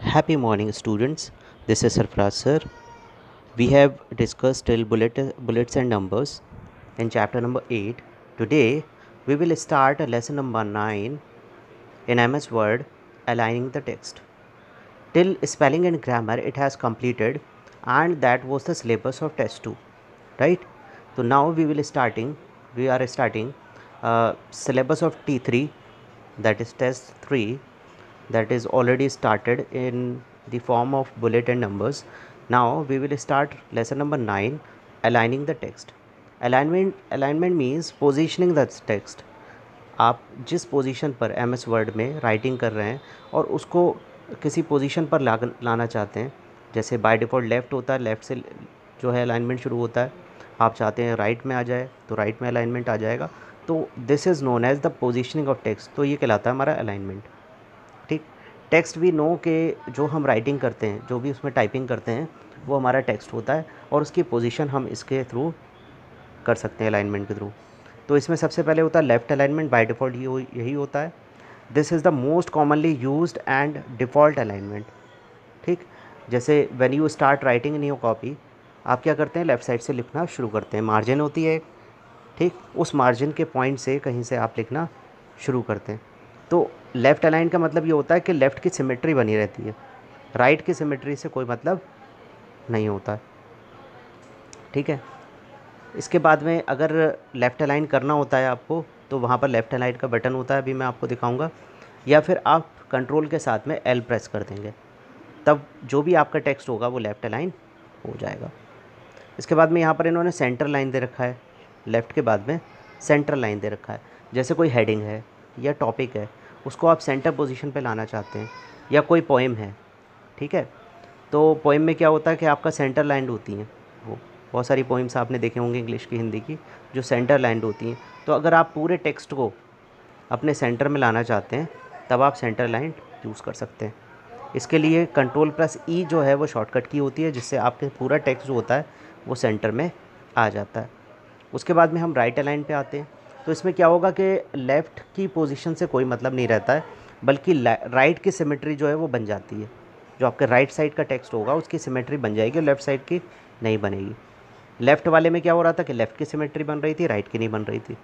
Happy morning, students. This is Sarfraz sir. We have discussed till bullets and numbers in chapter number 8. Today, we will start lesson number 9 in MS Word, aligning the text. Till spelling and grammar, it has completed, and that was the syllabus of test 2, right? So now we are starting syllabus of T3, that is test 3, that is already started in the form of bullet and numbers. Now we will start lesson number 9, aligning the text. Alignment means positioning the text. आप जिस position पर MS word में writing कर रहे हैं और उसको किसी पोजीशन पर लाना चाहते हैं, जैसे बाय डिफ़ॉल्ट लेफ़्ट होता है, लेफ़्ट से जो है अलाइनमेंट शुरू होता है, आप चाहते हैं राइट में आ जाए तो राइट में अलाइनमेंट आ जाएगा, तो this is known as the positioning of text, तो ये कहलाता है हमारा अलाइनमेंट। ठीक, टेक्स्ट भी नो के जो हम राइटिंग करते हैं, जो भी उसमें टाइपिंग करते हैं, वो हमारा टेक्स्ट होता है और उसकी पोजीशन हम इसके थ्रू कर सकते हैं, अलाइनमेंट के थ्रू। तो इसमें सबसे पहले होता है लेफ़्ट अलाइनमेंट, बाय डिफ़ॉल्ट यही होता है। This is the most commonly used and default alignment. ठीक, जैसे when you start writing in your copy, आप क्या करते हैं, लेफ़्ट साइड से लिखना शुरू करते हैं, मार्जिन होती है, ठीक, उस मार्जिन के पॉइंट से कहीं से आप लिखना शुरू करते हैं। तो लेफ़्ट अलाइन का मतलब ये होता है कि लेफ़्ट की सिमेट्री बनी रहती है, राइट की सिमेट्री से कोई मतलब नहीं होता है। ठीक है, इसके बाद में अगर लेफ़्ट अलाइन करना होता है आपको, तो वहाँ पर लेफ़्ट अलाइन का बटन होता है, अभी मैं आपको दिखाऊंगा, या फिर आप कंट्रोल के साथ में L प्रेस कर देंगे, तब जो भी आपका टेक्स्ट होगा वो लेफ़्ट अलाइन हो जाएगा। इसके बाद में यहाँ पर इन्होंने सेंटर लाइन दे रखा है, लेफ़्ट के बाद में सेंटर लाइन दे रखा है। जैसे कोई हेडिंग है या टॉपिक है, उसको आप सेंटर पोजीशन पे लाना चाहते हैं, या कोई पोएम है, ठीक है, तो पोएम में क्या होता है कि आपका सेंटर लाइन होती हैं, वो बहुत सारी पोएम्स आपने देखे होंगे इंग्लिश की, हिंदी की, जो सेंटर लाइन होती हैं। तो अगर आप पूरे टेक्स्ट को अपने सेंटर में लाना चाहते हैं, तब आप सेंटर लाइन यूज़ कर सकते हैं। इसके लिए Ctrl+E जो है वो शॉर्टकट की होती है, जिससे आपके पूरा टेक्स्ट जो होता है वो सेंटर में आ जाता है। उसके बाद में हम राइट अलाइन पे आते हैं। तो इसमें क्या होगा कि लेफ़्ट की पोजीशन से कोई मतलब नहीं रहता है, बल्कि राइट की सिमेट्री जो है वो बन जाती है। जो आपके राइट साइड का टेक्स्ट होगा उसकी सिमेट्री बन जाएगी, लेफ़्ट साइड की नहीं बनेगी। लेफ़्ट वाले में क्या हो रहा था कि लेफ़्ट की सिमेट्री बन रही थी, राइट की नहीं बन रही थी।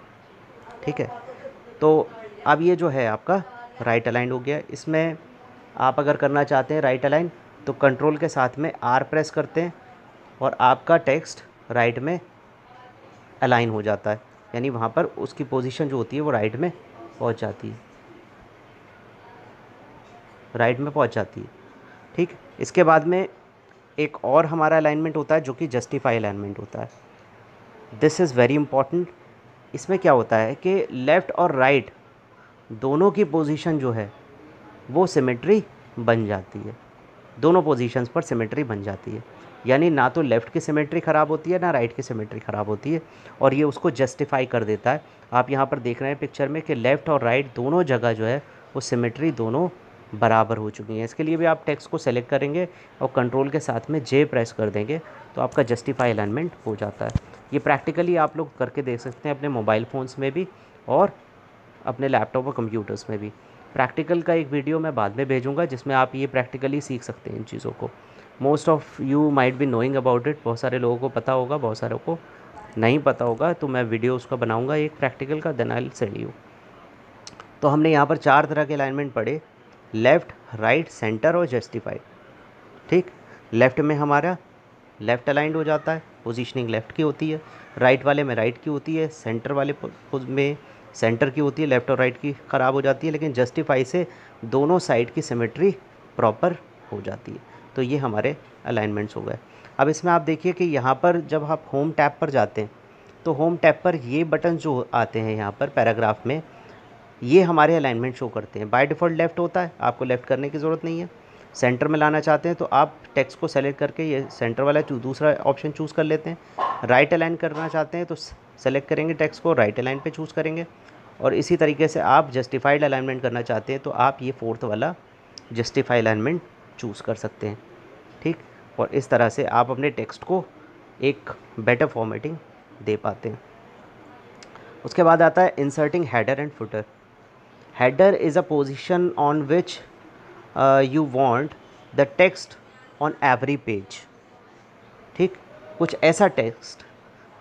ठीक है, तो अब ये जो है आपका राइट अलाइन हो गया। इसमें आप अगर करना चाहते हैं राइट अलाइन, तो कंट्रोल के साथ में R प्रेस करते हैं और आपका टेक्स्ट राइट में अलाइन हो जाता है, यानी वहाँ पर उसकी पोजीशन जो होती है वो राइट में पहुँच जाती है, राइट में पहुँच जाती है। ठीक, इसके बाद में एक और हमारा अलाइनमेंट होता है जो कि जस्टिफाई अलाइनमेंट होता है। This is very important. इसमें क्या होता है कि लेफ़्ट और राइट दोनों की पोजीशन जो है वो सिमेट्री बन जाती है, दोनों पोजीशंस पर सिमेट्री बन जाती है, यानी ना तो लेफ़्ट की सिमेट्री ख़राब होती है ना राइट की सिमेट्री ख़राब होती है, और ये उसको जस्टिफाई कर देता है। आप यहाँ पर देख रहे हैं पिक्चर में कि लेफ़्ट और राइट दोनों जगह जो है वो सिमेट्री दोनों बराबर हो चुकी हैं। इसके लिए भी आप टेक्स्ट को सेलेक्ट करेंगे और कंट्रोल के साथ में J प्रेस कर देंगे, तो आपका जस्टिफाई अलाइनमेंट हो जाता है। ये प्रैक्टिकली आप लोग करके देख सकते हैं अपने मोबाइल फ़ोन्स में भी और अपने लैपटॉप और कंप्यूटर्स में भी। प्रैक्टिकल का एक वीडियो मैं बाद में भेजूँगा, जिसमें आप ये प्रैक्टिकली सीख सकते हैं इन चीज़ों को। Most of you might be knowing about it, बहुत सारे लोगों को पता होगा, बहुत सारों को नहीं पता होगा, तो मैं वीडियो उसका बनाऊँगा एक प्रैक्टिकल का, then I will send you. तो हमने यहाँ पर 4 तरह के अलाइनमेंट पढ़े, लेफ़्ट, राइट, सेंटर और जस्टिफाई। ठीक, लेफ़्ट में हमारा लेफ़्ट अलाइंड हो जाता है, पोजीशनिंग लेफ़्ट की होती है, राइट वाले में राइट की होती है, सेंटर वाले में सेंटर की होती है, लेफ़्ट और राइट की ख़राब हो जाती है, लेकिन जस्टिफाई से दोनों साइड की सिमेट्री प्रॉपर हो जाती है। तो ये हमारे अलाइनमेंट्स हो गए। अब इसमें आप देखिए कि यहाँ पर जब आप होम टैब पर जाते हैं, तो होम टैब पर ये बटन जो आते हैं यहाँ पर पैराग्राफ में, ये हमारे अलाइनमेंट शो करते हैं। बाय डिफ़ॉल्ट लेफ़्ट होता है, आपको लेफ़्ट करने की ज़रूरत नहीं है। सेंटर में लाना चाहते हैं तो आप टेक्स्ट को सेलेक्ट करके ये सेंटर वाला दूसरा ऑप्शन चूज़ कर लेते हैं। राइट अलाइन करना चाहते हैं तो सेलेक्ट करेंगे टेक्स्ट को, राइट अलाइन पे चूज़ करेंगे। और इसी तरीके से आप जस्टिफाइड अलाइनमेंट करना चाहते हैं तो आप ये फोर्थ वाला जस्टिफाई अलाइनमेंट चूज़ कर सकते हैं। ठीक, और इस तरह से आप अपने टेक्स्ट को एक बेटर फॉर्मेटिंग दे पाते हैं। उसके बाद आता है inserting header and footer. Header is a position on which you want the text on every page. ठीक, कुछ ऐसा टेक्स्ट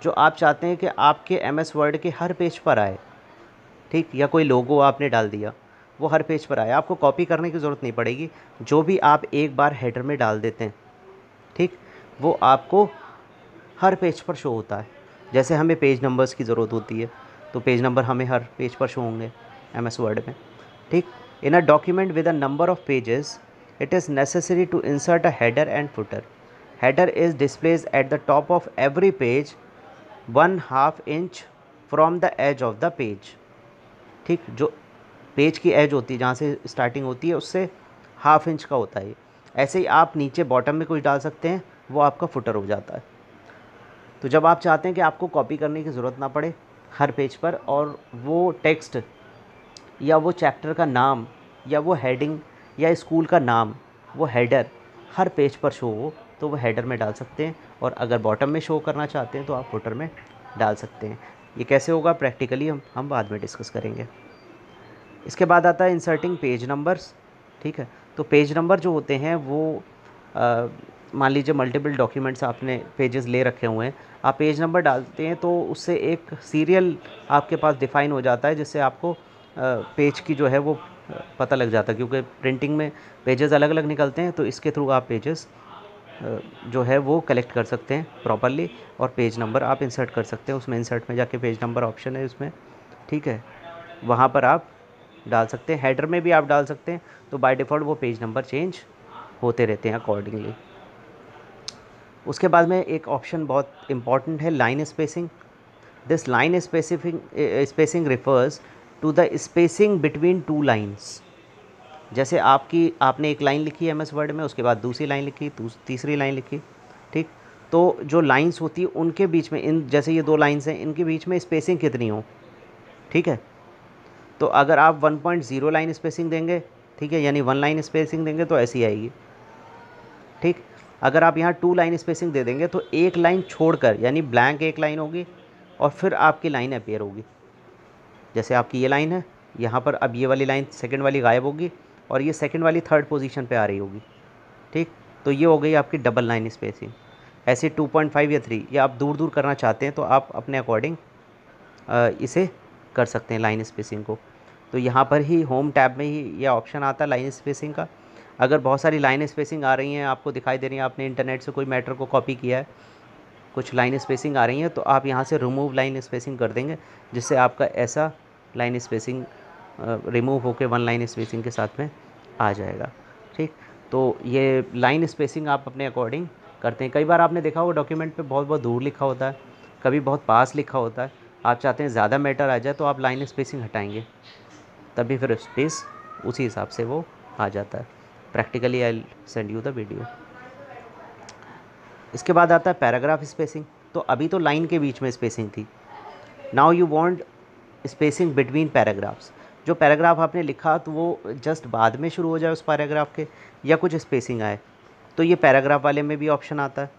जो आप चाहते हैं कि आपके MS वर्ड के हर पेज पर आए। ठीक, या कोई लोगो आपने डाल दिया, वो हर पेज पर आए, आपको कॉपी करने की ज़रूरत नहीं पड़ेगी। जो भी आप एक बार हेडर में डाल देते हैं, ठीक, वो आपको हर पेज पर शो होता है। जैसे हमें पेज नंबर्स की ज़रूरत होती है, तो पेज नंबर हमें हर पेज पर शो होंगे MS वर्ड में। ठीक, in a document with a number of pages it is necessary to insert a header and footer. Header is displays at the top of every page 1/2 inch from the edge of the page. ठीक, जो page की as होती है, जहाँ से starting होती है, उससे 1/2 इंच का होता है। ऐसे ही आप नीचे बॉटम में कुछ डाल सकते हैं, वो आपका फुटर हो जाता है। तो जब आप चाहते हैं कि आपको कॉपी करने की ज़रूरत ना पड़े हर पेज पर, और वो टेक्स्ट या वो चैप्टर का नाम या वो हेडिंग या स्कूल का नाम, वो हेडर हर पेज पर शो हो, तो वो हेडर में डाल सकते हैं। और अगर बॉटम में शो करना चाहते हैं तो आप फुटर में डाल सकते हैं। ये कैसे होगा प्रैक्टिकली हम बाद में डिस्कस करेंगे। इसके बाद आता है इंसर्टिंग पेज नंबर्स। ठीक है, तो पेज नंबर जो होते हैं वो मान लीजिए मल्टीपल डॉक्यूमेंट्स आपने पेजेस ले रखे हुए हैं, आप पेज नंबर डालते हैं तो उससे एक सीरियल आपके पास डिफ़ाइन हो जाता है, जिससे आपको पेज की जो है वो पता लग जाता है। क्योंकि प्रिंटिंग में पेजेस अलग अलग निकलते हैं, तो इसके थ्रू आप पेजेस जो है वो कलेक्ट कर सकते हैं प्रॉपरली, और पेज नंबर आप इंसर्ट कर सकते हैं। उसमें इंसर्ट में जाके पेज नंबर ऑप्शन है उसमें, ठीक है, वहाँ पर आप डाल सकते हैं। हेडर में भी आप डाल सकते हैं, तो बाय डिफ़ॉल्ट वो पेज नंबर चेंज होते रहते हैं अकॉर्डिंगली। उसके बाद में एक ऑप्शन बहुत इंपॉर्टेंट है, line spacing. This line spacing refers to the spacing between two lines. जैसे आपने एक लाइन लिखी MS वर्ड में, उसके बाद दूसरी लाइन लिखी, तीसरी लाइन लिखी। ठीक, तो जो लाइंस होती है उनके बीच में, इन जैसे ये 2 लाइंस हैं, इनके बीच में स्पेसिंग कितनी हो। ठीक है, तो अगर आप 1.0 लाइन स्पेसिंग देंगे, ठीक है, यानी 1 लाइन स्पेसिंग देंगे तो ऐसी आएगी। ठीक, अगर आप यहाँ 2 लाइन स्पेसिंग दे देंगे तो एक लाइन छोड़कर, यानी ब्लैंक एक लाइन होगी और फिर आपकी लाइन अपीयर होगी। जैसे आपकी ये लाइन है, यहाँ पर अब ये वाली लाइन सेकंड वाली गायब होगी और ये सेकंड वाली थर्ड पोजीशन पे आ रही होगी। ठीक, तो ये हो गई आपकी डबल लाइन स्पेसिंग। ऐसे 2.5 या 3, या आप दूर दूर करना चाहते हैं तो आप अपने अकॉर्डिंग इसे कर सकते हैं लाइन स्पेसिंग को। तो यहाँ पर ही होम टैब में ही ये ऑप्शन आता है लाइन स्पेसिंग का। अगर बहुत सारी लाइन स्पेसिंग आ रही हैं, आपको दिखाई दे रही हैं, आपने इंटरनेट से कोई मैटर को कॉपी किया है, कुछ लाइन स्पेसिंग आ रही हैं, तो आप यहाँ से रिमूव लाइन स्पेसिंग कर देंगे, जिससे आपका ऐसा लाइन स्पेसिंग रिमूव होकर 1 लाइन स्पेसिंग के साथ में आ जाएगा। ठीक, तो ये लाइन स्पेसिंग आप अपने अकॉर्डिंग करते हैं। कई बार आपने देखा होगा डॉक्यूमेंट पे बहुत बहुत दूर लिखा होता है, कभी बहुत पास लिखा होता है। आप चाहते हैं ज़्यादा मैटर आ जाए तो आप लाइन स्पेसिंग हटाएंगे, तभी फिर स्पेस उसी हिसाब से वो आ जाता है। Practically I send you the video. इसके बाद आता है पैराग्राफ स्पेसिंग। तो अभी तो लाइन के बीच में स्पेसिंग थी, now you want spacing between paragraphs. जो पैराग्राफ आपने लिखा तो वो जस्ट बाद में शुरू हो जाए उस पैराग्राफ के, या कुछ स्पेसिंग आए, तो ये पैराग्राफ वाले में भी ऑप्शन आता है।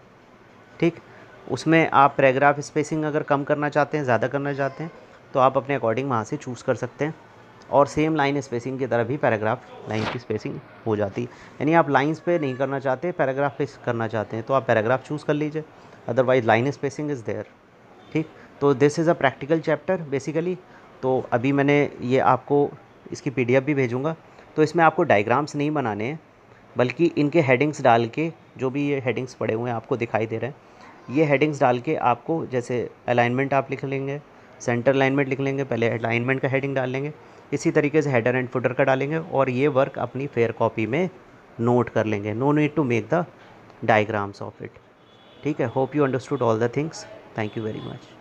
ठीक, उसमें आप पैराग्राफ स्पेसिंग अगर कम करना चाहते हैं, ज़्यादा करना चाहते हैं, तो आप अपने अकॉर्डिंग वहाँ से चूज़ कर सकते हैं। और सेम लाइन स्पेसिंग की तरह भी पैराग्राफ लाइन की स्पेसिंग हो जाती है। यानी आप लाइंस पे नहीं करना चाहते, पैराग्राफ पे करना चाहते हैं, तो आप पैराग्राफ चूज़ कर लीजिए, otherwise line spacing is there. ठीक, तो this is a practical chapter basically. तो अभी मैंने ये आपको इसकी PDF भी भेजूँगा। तो इसमें आपको डायग्राम्स नहीं बनाने हैं, बल्कि इनके हेडिंग्स डाल के, जो भी ये हेडिंग्स पड़े हुए हैं आपको दिखाई दे रहे हैं, ये हेडिंग्स डाल के आपको, जैसे अलाइनमेंट आप लिख लेंगे, सेंटर अलाइनमेंट लिख लेंगे, पहले अलाइनमेंट का हेडिंग डाल लेंगे, इसी तरीके से हेडर एंड फुटर का डालेंगे, और ये वर्क अपनी फेयर कॉपी में नोट कर लेंगे। No need to make the diagrams of it. ठीक है, hope you understood all the things. Thank you very much.